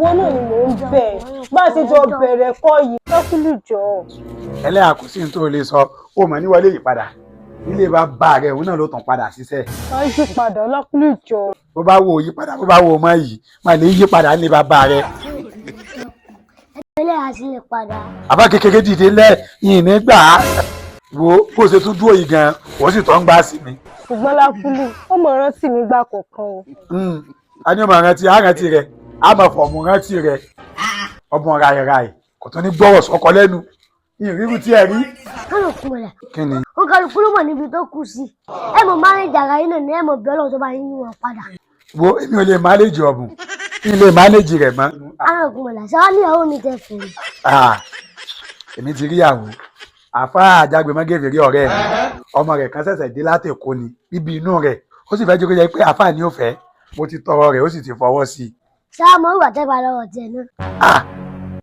ìwọ náà ni mò ń bẹ̀ bá a ti jọ bẹ̀rẹ̀ kọ́ yìí Lákúlì jọ. Ẹlẹ́hà kò sí ní tó lè sọ ó mọ̀ níwọlé yìí padà ilé bàbá rẹ̀ òun náà ló tàn padà síṣẹ́. má yí padà Lákúlì jọ. bó bá wo yí padà bó bá wo mọ́ yìí má lè yí padà ní bàbá rẹ̀. Ẹlẹ́hà sì lè padà. àbá kékeré dìde lẹ́yìn nígbà wo bó ṣe tún dúró yìí gan wọ́n sì tọ́ ń gbá sí mi. ṣùgbọ́n Lákúlì ó mọ̀ rántí mi gbà kọ̀ọ̀kan o. a ní ọmọ rántí rẹ̀ a máa fọ̀mù rántí rẹ̀ ọmọ ráìráì kò tó ní gbọ́rọ̀ sọ́kọ lẹ́nu ìrírú tí ẹ rí. Kí ni. ó kálukú ló mọ̀ níbi tó kù sí ẹ mọ̀ mánéjì ara yín náà ní ẹ mọ̀ bí Ọlọ́run tó bá yín wọn padà. wo èmi ò lè mánéjì ọ̀bùn kí n lè mánéjì rẹ̀ mọ́. Arákùnrin ṣe wá ní ìyàwó mi tẹ fèrè. èmi ti rí ìyàwó àfáà àjàgbé mọ́gẹ́fẹ̀ rí ọ̀rẹ́ mi ọmọ rẹ̀ kan ṣẹ̀ṣẹ̀ dé láti Èkó ni bíbí inú rẹ̀ ó sì fẹ́ jókòó jẹ́ pé àfáà ni ó fẹ́ mo ti tọrọ rẹ̀ ó sì ti fọwọ́ sí i. ṣáà mo wà tẹ́ bá lọ́wọ́ tiẹ̀ náà.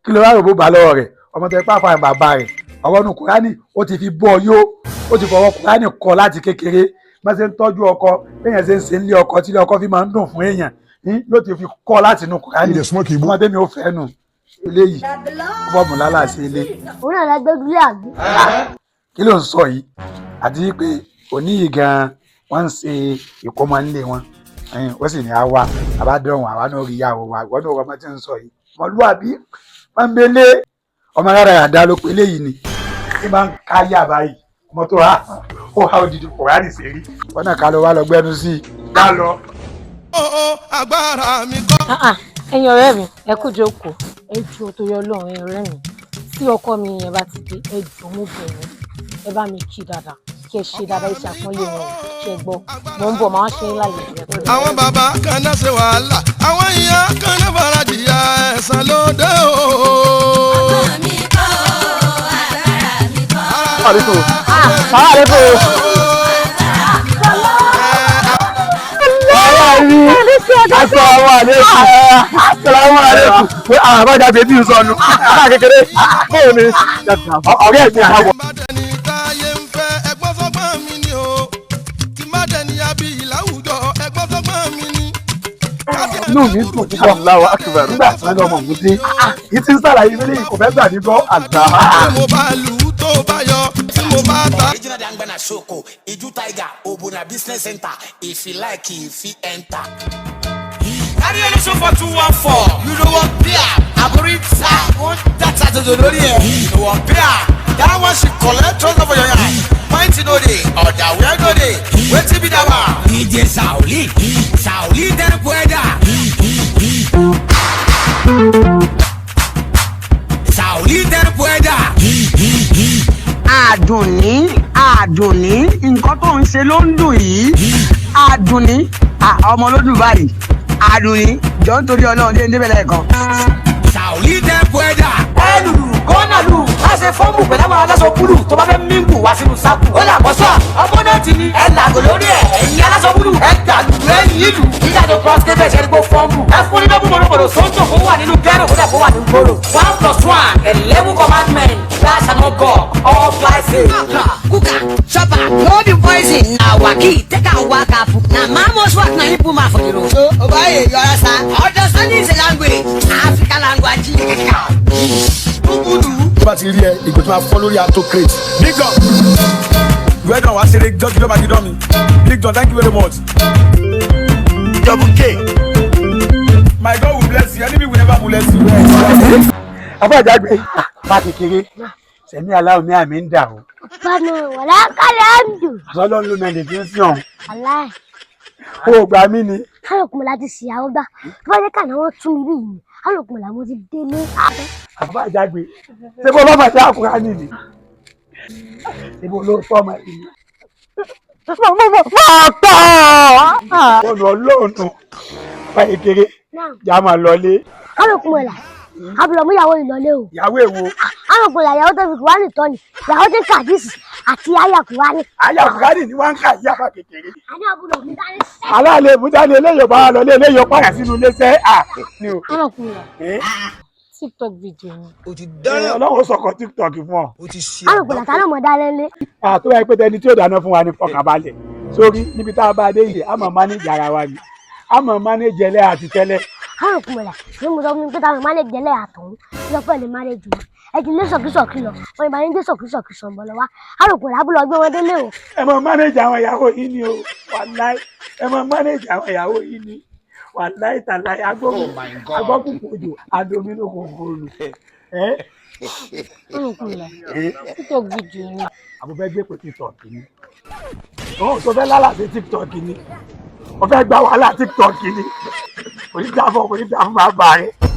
kí ló wá rò bó bá lọ́wọ́ rẹ̀ ọmọ tẹ pàápàá bàbá rẹ̀ ọwọ́ nu Kùránì ó ti fi bọ́ yó ó ti fọwọ́ Kùránì kọ láti kékeré bá ṣe ń tọ́jú ọkọ béèyàn ṣe ń ṣe nílé ọkọ tí ilé ọkọ fi máa ń dùn fún èèyàn ló ti fi kọ́ láti inú Kùránì ọmọdé mi ò fẹ́ nù eléyìí bọ́ọ̀mù lálà sí ilé. òun náà lágbẹ́dúlé àgbẹ̀. kí ló ń sọ yìí àti pé òní yìí gan-an wọ́n ń ṣe ìkómọ nílé wọn ó sì ní àwa àbádọ́rùn àwa náà rí ìyàwó wa ìwọ́n náà ọmọ tí ń sọ yìí mọ̀lúwàbí wọ́n ń belé ọmọ rárá àdá ló pé léyìí ni tí máa ń káyà báyìí ọmọ tó rà ó há odidi Kùránì sí rí wọn náà ká lọ wá lọ gbẹnu sí i ká lọ. agbára mi kọ́. ẹ̀yin ọ̀rẹ́ mi ẹ kú jókòó ẹ jù tó yọ lọ́rùn ẹ̀yin ọ̀rẹ́ mi tí ọkọ mi yẹn bá ti dé ẹ jù mú bẹ̀rẹ̀ ẹ bá mi kí dáadáa kí ẹ ṣe dáadáa iṣẹ́ àpọ́nlé wọn ṣe gbọ́ mo ń bọ̀ máa ṣe é lálejò. àwọn bàbá kan náà ṣe wàhálà àwọn ìyá kan náà fara jìyà ẹ̀san lóde o. agbára mi kọ́ agbára mi kọ́. àlékún. Assalamu alaikum. Àbájá bèbí ń sọnù. Kékeré. Bóyá mi ọ̀rẹ́ mi àwọ̀. Inú mi dùn nígbà Allahu Akbar nígbà tí wọ́n lọ́mọ òun dé. Yìí ti ń sàlàyé ilé kò fẹ́ gbà ní gbọ́ àgbà. Mo bá lù ú tó bá yọ tí mo bá ta. Regional Dangbana Shoko, Iju Tiger, Obuna Business Center. If you like, if you enter. Carry on show for 214. You know what, beer? Aburita, that's at the lorry. You know what, beer? That one she collect trouble for your eye. Point to know day, or that we know day. Wait to be the one. DJ Sauli, Sauli then pueda. Sauli then pueda. Àdùnní nǹkan tó ń ṣe ló ń dùn yìí Àdùnní ọmọ ló dùn báyìí Àdùnní jọ ń torí Ọlọ́run dé níbẹ̀ lẹ́ẹ̀kan. Sauli then pueda. Ẹlù gọ́nà lù láṣẹ fọ́ọ̀mù pẹ̀lú àwọn aláṣọ búlù tó bá fẹ́ mímú wá sínú sáàpù. Ó là bọ́ sọ ọmọ náà ti ní ẹ làgò lórí ẹ̀ ẹ̀yìn aláṣọ búlù ẹ gbàgbé lẹ́yìn ìlú. Nígbà tó cross dé bẹ́ẹ̀ ṣe ni kó fọ́ọ̀mù. Ẹ fún nínú búmọ̀lùmọ̀lù sọ́ńtò kó wà nínú gẹ́rù kó dẹ̀ kó wà nínú gbòòrò. 1+1 11 commandment that shall not go all fly safe. Kuka, chopper, no be poison. Na waki, take a walk up. Na mamos work na ipu ma for the road. So, obey, you understand? Understanding is a language. African language. Tó bá ti rí ẹ ìgò tó máa fọ́ lórí autocrate. Big John well done wá ṣeré jọ́jú lọ́ba dídán mi. Big John thank you very much. Double K. My God will bless you enemy will never molest you. Àbájáde bá kékeré sẹ̀mí aláwọ̀ mi àmì ń dà o. Bánú wàlá kálẹ̀ àǹdù. Àsọlọ́ ń lo mẹ́lẹ̀ tí ń sìn ọ̀hún. Aláì. O gbà mí ni. Kálọ̀kùnmọ̀ láti ṣìyàwó gbà. Tó bá jẹ́ kàná wọ́n tún mi bí yìí. Kálọ̀kùnmọ̀ làwọn ti délé. Àbájáde ṣé bó bá bàtà àkùrá nìyí. Ṣé bó ló tọ́ ọmọ yìí. Ọ̀nà ọlọ́ọ̀nù bá kékeré já máa lọlé. Kálọ̀kùnmọ̀ là. Abúlọ̀ mú ìyàwó ìlọlé o. Ìyàwó èwo. Kálọ̀kùnmọ̀ là ìyàwó tó fi Kùránì tọ́ ni. Ìyàwó tó kàdísì àti àyà Kùránì. Àyà Kùránì ni wọ́n ń kà yá bá kékeré. Àní abúlọ̀ mú dání sẹ́. Aláàlẹ̀ mú dání eléyìí bá lọlé eléyìí padà sínú ilé sẹ́ Kálọ̀kùnmọ̀ TikTok video ni. O ti dáná. Ọlọ́run sọ̀kọ̀ TikTok fún ọ. O ti ṣe. Kálọ̀kùnmọ̀ tánà mọ̀ dálẹ́lé. Àtúwọ̀ ẹ pé tẹni tí ó dáná fún wa ní fọkànbalẹ̀ sórí níbi tá a bá dé yìí a máa mánéjì ara wa ni a máa mánéjì ẹlẹ́ àti tẹ́lẹ̀ àwọn òkú mọ̀lá ní mo sọ fún mi pé táwọn máa lè jẹ́lẹ̀ àtọ̀hún lọ pẹ̀lú máa lè jù ẹ ti lé sọ̀kísọ̀kí lọ wọ́n ìbá yín dé sọ̀kísọ̀kí sọ̀bọ̀ lọ wá àwọn òkú mọ̀lá búlọ̀ gbé wọn délé o. ẹ mọ mánéjì àwọn ìyàwó yìí ni o wàláì ẹ mọ mánéjì àwọn ìyàwó yìí ni wàláì tàláì agbọ́kùnkùn òjò adomínú kòkòrò TikTok video ni. àbúfẹ́ gbé pé TikTok ni òun tó fẹ́ lálà sí TikTok ni wọ́n fẹ́ gba wàhálà TikTok ni kò ní dáa fún bàbá rẹ̀.